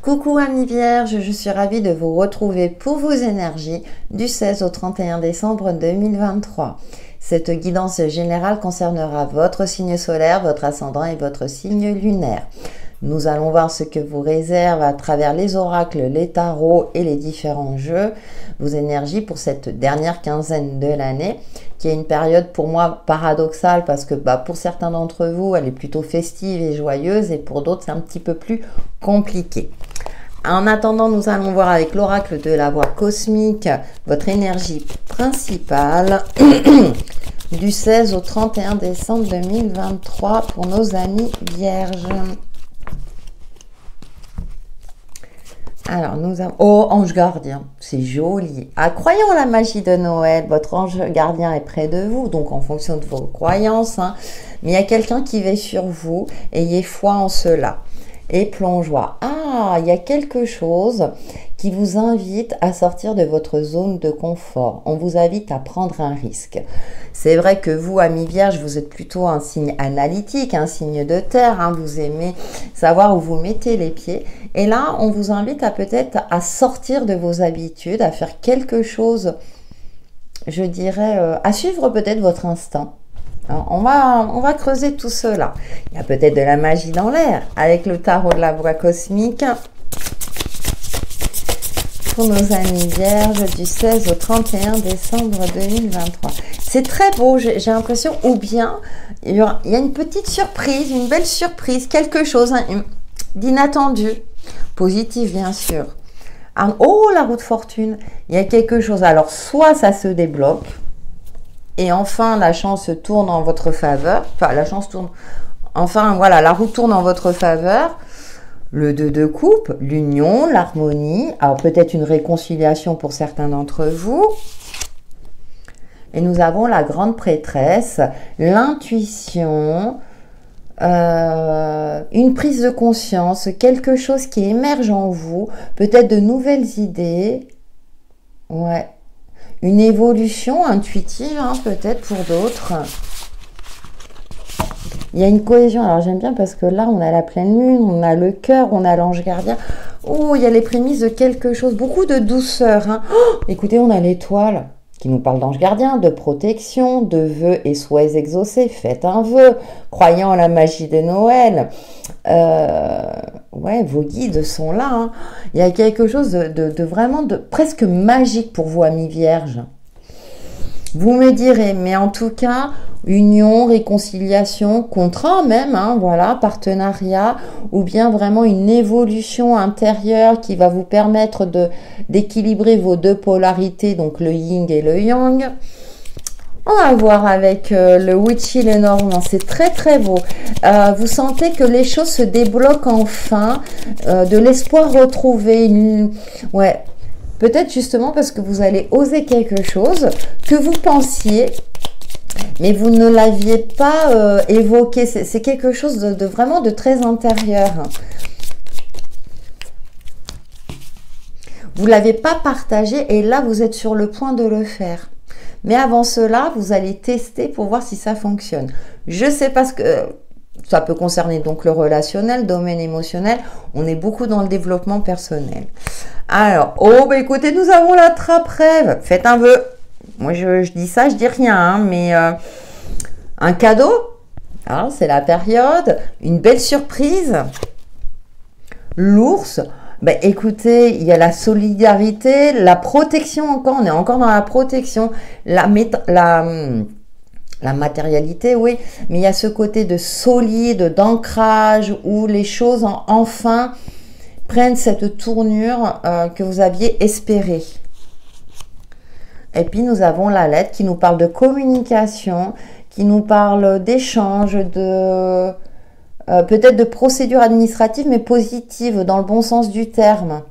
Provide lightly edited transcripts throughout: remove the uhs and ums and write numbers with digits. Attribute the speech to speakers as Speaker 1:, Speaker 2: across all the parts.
Speaker 1: Coucou amis vierges, je suis ravie de vous retrouver pour vos énergies du 16 au 31 décembre 2023. Cette guidance générale concernera votre signe solaire, votre ascendant et votre signe lunaire. Nous allons voir ce que vous réserve à travers les oracles, les tarots et les différents jeux, vos énergies pour cette dernière quinzaine de l'année, qui est une période pour moi paradoxale parce que pour certains d'entre vous, elle est plutôt festive et joyeuse et pour d'autres, c'est un petit peu plus compliqué. En attendant, nous allons voir avec l'oracle de la voix cosmique votre énergie principale du 16 au 31 décembre 2023 pour nos amis vierges. Alors, nous avons... Oh, ange gardien, c'est joli. Ah, croyant en la magie de Noël, votre ange gardien est près de vous, donc en fonction de vos croyances. Mais il y a quelqu'un qui veille sur vous, ayez foi en cela. Et plongeois. Ah, il y a quelque chose qui vous invite à sortir de votre zone de confort. On vous invite à prendre un risque. C'est vrai que vous, amis vierges, vous êtes plutôt un signe analytique, un signe de terre. Vous aimez savoir où vous mettez les pieds. Et là, on vous invite à peut-être à sortir de vos habitudes, à faire quelque chose, je dirais, à suivre peut-être votre instinct. Alors, on va creuser tout cela. Il y a peut-être de la magie dans l'air avec le tarot de la voix cosmique pour nos amis vierges du 16 au 31 décembre 2023. C'est très beau, j'ai l'impression, ou bien il y a une petite surprise, une belle surprise, quelque chose d'inattendu, positif bien sûr. Oh, la roue de fortune, il y a quelque chose. Alors, soit ça se débloque, et enfin, la chance tourne en votre faveur. Enfin, la chance tourne... Enfin, voilà, la roue tourne en votre faveur. Le 2 de coupe, l'union, l'harmonie. Alors, peut-être une réconciliation pour certains d'entre vous. Et nous avons la grande prêtresse, l'intuition, une prise de conscience, quelque chose qui émerge en vous. Peut-être de nouvelles idées. Ouais. Une évolution intuitive, peut-être pour d'autres. Il y a une cohésion. Alors, j'aime bien parce que là, on a la pleine lune, on a le cœur, on a l'ange gardien. Oh, il y a les prémices de quelque chose. Beaucoup de douceur. Oh, écoutez, on a l'étoile qui nous parle d'ange gardien, de protection, de vœux et souhaits exaucés. Faites un vœu, croyant en la magie de Noël. Ouais, vos guides sont là. Il y a quelque chose de vraiment presque magique pour vous, amis vierges. Vous me direz, mais en tout cas, union, réconciliation, contrat même, voilà, partenariat, ou bien vraiment une évolution intérieure qui va vous permettre d'équilibrer vos deux polarités, donc le yin et le yang. On va voir avec le Witchy Lenormand, c'est très très beau. Vous sentez que les choses se débloquent enfin, de l'espoir retrouvé. Ouais, peut-être justement parce que vous allez oser quelque chose que vous pensiez, mais vous ne l'aviez pas évoqué. C'est quelque chose de vraiment de très intérieur. Vous ne l'avez pas partagé et là, vous êtes sur le point de le faire. Mais avant cela, vous allez tester pour voir si ça fonctionne. Je ne sais pas ce que... ça peut concerner donc le relationnel, le domaine émotionnel. On est beaucoup dans le développement personnel. Alors, écoutez, nous avons la trappe-rêve. Faites un vœu. Moi, je dis ça, je dis rien. Mais un cadeau, c'est la période. Une belle surprise. L'ours... écoutez, il y a la solidarité, la protection encore, on est encore dans la protection, la matérialité, oui, mais il y a ce côté de solide, d'ancrage, où les choses enfin prennent cette tournure que vous aviez espérée. Et puis nous avons la lettre qui nous parle de communication, qui nous parle d'échange, peut-être de procédures administratives, mais positives, dans le bon sens du terme.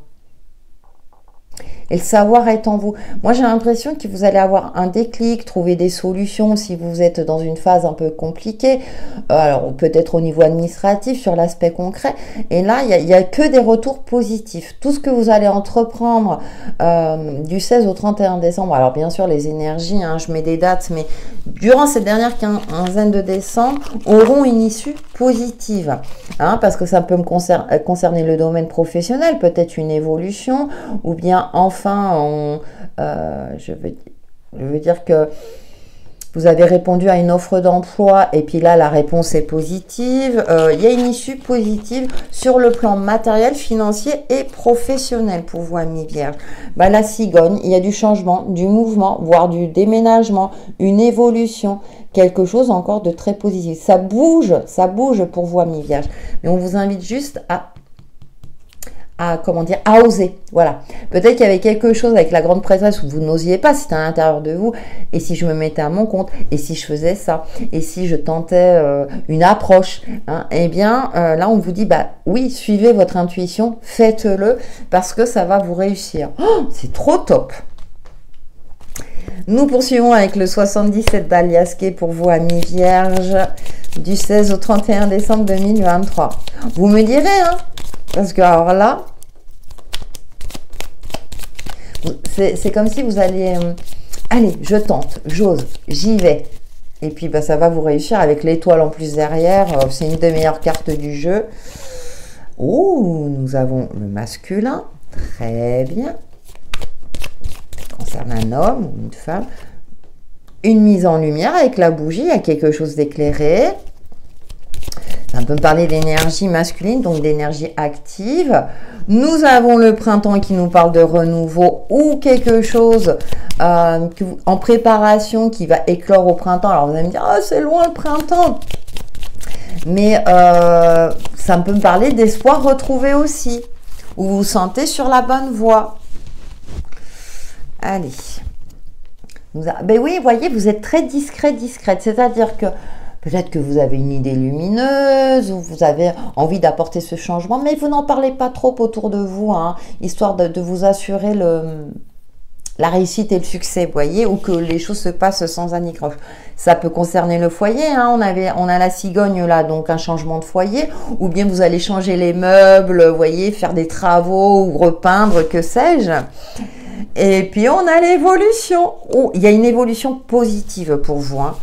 Speaker 1: Et le savoir est en vous. Moi, j'ai l'impression que vous allez avoir un déclic, trouver des solutions si vous êtes dans une phase un peu compliquée. Alors, peut-être au niveau administratif, sur l'aspect concret. Et là, il y a que des retours positifs. Tout ce que vous allez entreprendre du 16 au 31 décembre, alors bien sûr, les énergies, je mets des dates, mais durant cette dernière quinzaine de décembre, auront une issue positive. Hein, parce que ça peut me concerner le domaine professionnel, peut-être une évolution, ou bien enfin, je veux dire que vous avez répondu à une offre d'emploi et puis là, la réponse est positive. Il y a une issue positive sur le plan matériel, financier et professionnel pour vous, amis vierges. Bah, la cigogne, il y a du changement, du mouvement, voire du déménagement, une évolution, quelque chose encore de très positif. Ça bouge pour vous, amis vierges. Mais on vous invite juste à oser. Voilà. Peut-être qu'il y avait quelque chose avec la grande prêtresse où vous n'osiez pas, c'était à l'intérieur de vous. Et si je me mettais à mon compte, et si je faisais ça, et si je tentais une approche, hein, eh bien, là, on vous dit, bah oui, suivez votre intuition, faites-le, parce que ça va vous réussir. Oh, c'est trop top! Nous poursuivons avec le 77 d'Aliasqué pour vous, amis vierges, du 16 au 31 décembre 2023. Vous me direz, hein? Parce que alors là, c'est comme si vous alliez, allez, je tente, j'ose, j'y vais. Et puis bah, ça va vous réussir avec l'étoile en plus derrière. C'est une des meilleures cartes du jeu. Oh, nous avons le masculin. Très bien. Ça concerne un homme ou une femme. Une mise en lumière avec la bougie. Il y a quelque chose d'éclairé. On peut me parler d'énergie masculine, donc d'énergie active. Nous avons le printemps qui nous parle de renouveau ou quelque chose en préparation qui va éclore au printemps. Alors vous allez me dire, oh, c'est loin le printemps. Mais ça peut me parler d'espoir retrouvé aussi. Où vous vous sentez sur la bonne voie. Allez. Ben oui, vous voyez, vous êtes très discrète. C'est-à-dire que peut-être que vous avez une idée lumineuse ou vous avez envie d'apporter ce changement, mais vous n'en parlez pas trop autour de vous, hein, histoire de vous assurer la réussite et le succès, vous voyez, ou que les choses se passent sans anicroche. Ça peut concerner le foyer, hein, on a la cigogne là, donc un changement de foyer, ou bien vous allez changer les meubles, vous voyez, faire des travaux ou repeindre, que sais-je. Et puis on a l'évolution. Oh, il y a une évolution positive pour vous, hein.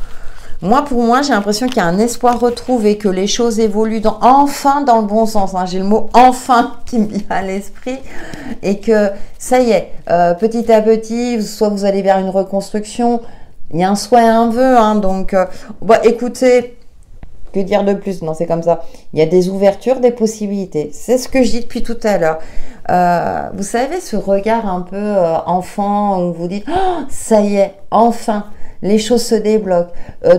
Speaker 1: Pour moi, j'ai l'impression qu'il y a un espoir retrouvé, que les choses évoluent enfin dans le bon sens. Hein. J'ai le mot « enfin » qui me vient à l'esprit. Et que, ça y est, petit à petit, soit vous allez vers une reconstruction, il y a un souhait, un vœu. Hein, donc, bah, écoutez, que dire de plus? Non, c'est comme ça. Il y a des ouvertures, des possibilités. C'est ce que je dis depuis tout à l'heure. Vous savez, ce regard un peu enfant, où vous dites oh, « ça y est, enfin !» Les choses se débloquent.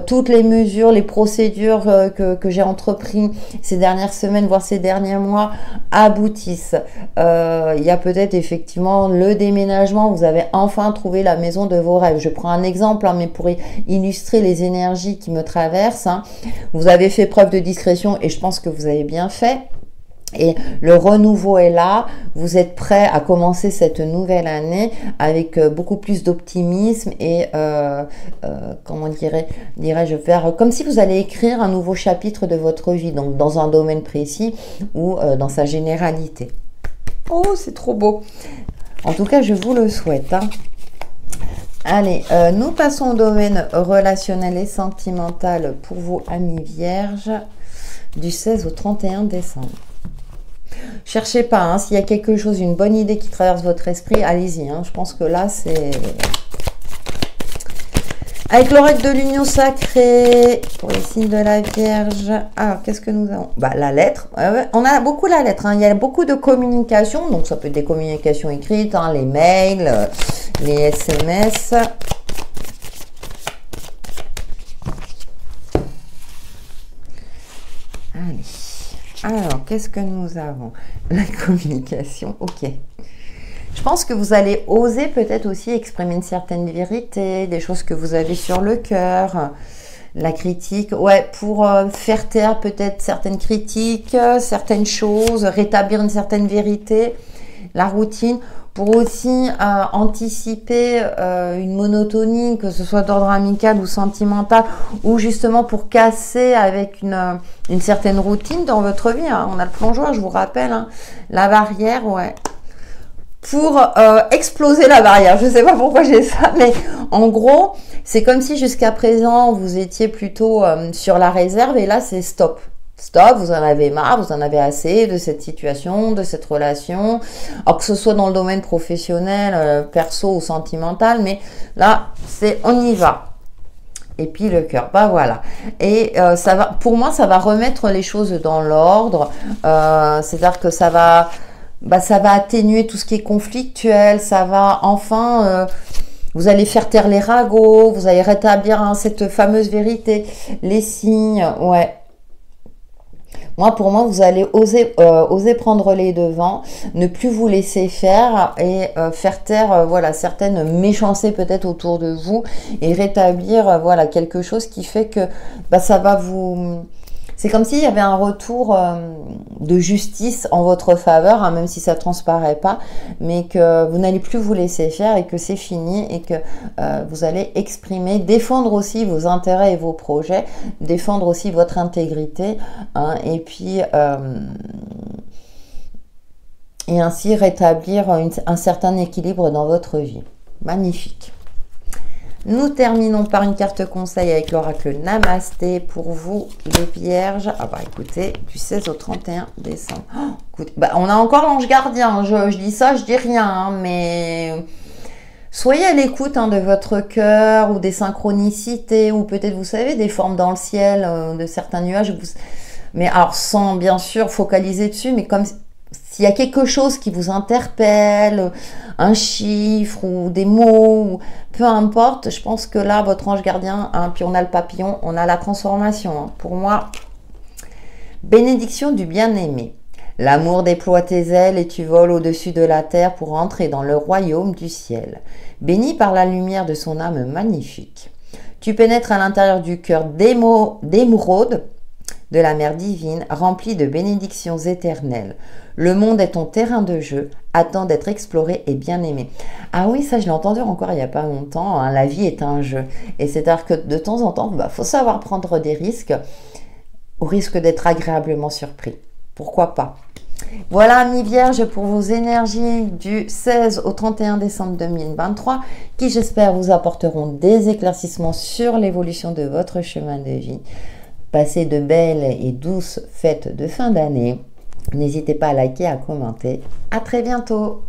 Speaker 1: Toutes les mesures, les procédures que j'ai entreprises ces dernières semaines, voire ces derniers mois, aboutissent. Il y a peut-être effectivement le déménagement. Vous avez enfin trouvé la maison de vos rêves. Je prends un exemple, hein, mais pour illustrer les énergies qui me traversent. Hein. Vous avez fait preuve de discrétion et je pense que vous avez bien fait. Et le renouveau est là, vous êtes prêts à commencer cette nouvelle année avec beaucoup plus d'optimisme et comment dirais-je faire comme si vous allez écrire un nouveau chapitre de votre vie, donc dans un domaine précis ou dans sa généralité. Oh, c'est trop beau. En tout cas, je vous le souhaite. Hein. Allez, nous passons au domaine relationnel et sentimental pour vous, amis vierges, du 16 au 31 décembre. Cherchez pas, hein, s'il y a quelque chose, une bonne idée qui traverse votre esprit, allez-y. Hein, je pense que là, c'est... Avec l'oracle de l'union sacrée, pour les signes de la Vierge. Alors, qu'est-ce que nous avons? Bah, la lettre. On a beaucoup la lettre. Hein. Il y a beaucoup de communication. Donc, ça peut être des communications écrites, hein, les mails, les SMS. Allez. Alors, qu'est-ce que nous avons? La communication, ok. Je pense que vous allez oser peut-être aussi exprimer une certaine vérité, des choses que vous avez sur le cœur, la critique, ouais, pour faire taire peut-être certaines critiques, certaines choses, rétablir une certaine vérité, la routine, pour aussi anticiper une monotonie, que ce soit d'ordre amical ou sentimental, ou justement pour casser avec une certaine routine dans votre vie. Hein. On a le plongeoir, je vous rappelle, hein. La barrière, ouais. Pour exploser la barrière. Je ne sais pas pourquoi j'ai ça, mais en gros, C'est comme si jusqu'à présent, vous étiez plutôt sur la réserve et là, c'est stop. Stop, vous en avez marre, vous en avez assez de cette situation, de cette relation. Alors que ce soit dans le domaine professionnel, perso ou sentimental, mais là, c'est on y va. Et puis le cœur, bah voilà. Et ça va, pour moi, ça va remettre les choses dans l'ordre. C'est-à-dire que ça va atténuer tout ce qui est conflictuel. Ça va enfin, vous allez faire taire les ragots. Vous allez rétablir cette fameuse vérité, les signes. Ouais. Pour moi, vous allez oser prendre les devants, ne plus vous laisser faire et faire taire, voilà, certaines méchancetés peut-être autour de vous et rétablir, voilà, quelque chose qui fait que ça va vous... C'est comme s'il y avait un retour de justice en votre faveur, hein, même si ça ne transparaît pas, mais que vous n'allez plus vous laisser faire et que c'est fini et que vous allez exprimer, défendre aussi vos intérêts et vos projets, défendre aussi votre intégrité, hein, et puis et ainsi rétablir un certain équilibre dans votre vie. Magnifique. Nous terminons par une carte conseil avec l'oracle Namasté pour vous, les vierges. Ah bah écoutez, du 16 au 31 décembre. Oh, écoutez, on a encore l'ange gardien. Je dis ça, je dis rien, hein, mais soyez à l'écoute, hein, de votre cœur ou des synchronicités ou peut-être, vous savez, des formes dans le ciel, de certains nuages. Mais alors, sans bien sûr focaliser dessus, mais comme... S'il y a quelque chose qui vous interpelle, un chiffre ou des mots, peu importe, je pense que là, votre ange gardien, hein, puis on a le papillon, on a la transformation. Hein. Pour moi, bénédiction du bien-aimé. L'amour déploie tes ailes et tu voles au-dessus de la terre pour entrer dans le royaume du ciel. Béni par la lumière de son âme magnifique. Tu pénètres à l'intérieur du cœur d'émeraude de la mère divine, remplie de bénédictions éternelles. Le monde est ton terrain de jeu, attend d'être exploré et bien aimé. Ah oui, ça je l'ai entendu encore il n'y a pas longtemps, hein, la vie est un jeu. Et c'est-à-dire que de temps en temps, faut savoir prendre des risques, au risque d'être agréablement surpris. Pourquoi pas? Voilà, amis vierges, pour vos énergies du 16 au 31 décembre 2023, qui j'espère vous apporteront des éclaircissements sur l'évolution de votre chemin de vie. Passez de belles et douces fêtes de fin d'année. N'hésitez pas à liker, à commenter. À très bientôt.